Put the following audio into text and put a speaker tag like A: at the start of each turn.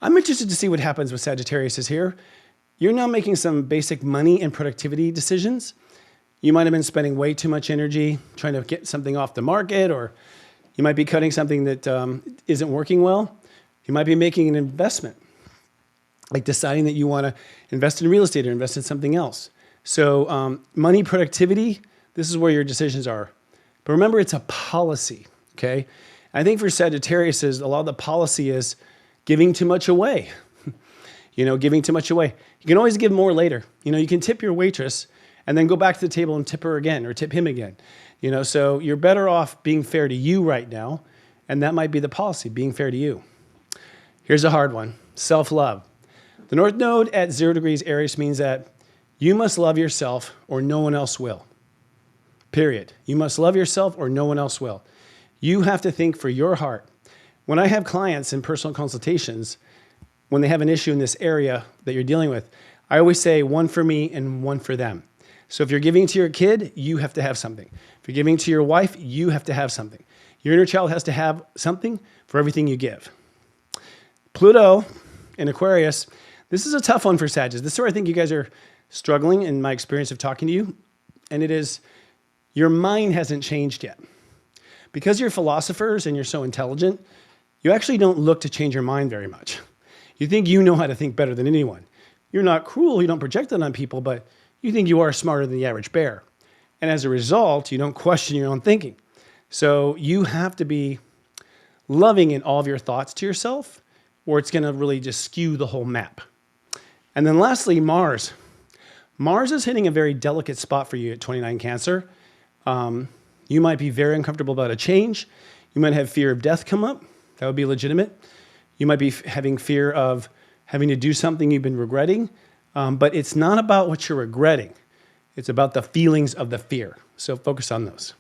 A: I'm interested to see what happens with Sagittarius is here. You're now making some basic money and productivity decisions. You might have been spending way too much energy trying to get something off the market, or you might be cutting something that isn't working well. You might be making an investment, like deciding that you want to invest in real estate or invest in something else. So money, productivity, this is where your decisions are. But remember, it's a policy, okay? I think for Sagittarius, a lot of the policy is giving too much away. Giving too much away. You can always give more later. You can tip your waitress and then go back to the table and tip her again or tip him again. So you're better off being fair to you right now, and that might be the policy, being fair to you. Here's a hard one, self-love. The North Node at 0 degrees Aries means that you must love yourself or no one else will. Period. You must love yourself or no one else will. You have to think for your heart. When I have clients in personal consultations, when they have an issue in this area that you're dealing with, I always say one for me and one for them. So if you're giving to your kid, you have to have something. If you're giving to your wife, you have to have something. Your inner child has to have something for everything you give. Pluto in Aquarius, this is a tough one for Sagittarius. This is where I think you guys are struggling in my experience of talking to you. And it is, your mind hasn't changed yet. Because you're philosophers and you're so intelligent, you actually don't look to change your mind very much. You think you know how to think better than anyone. You're not cruel, you don't project that on people, but you think you are smarter than the average bear. And as a result, you don't question your own thinking. So you have to be loving in all of your thoughts to yourself, or it's gonna really just skew the whole map. And then lastly, Mars. Mars is hitting a very delicate spot for you at 29 Cancer. You might be very uncomfortable about a change. You might have fear of death come up. That would be legitimate. You might be having fear of having to do something you've been regretting, but it's not about what you're regretting. It's about the feelings of the fear. So focus on those.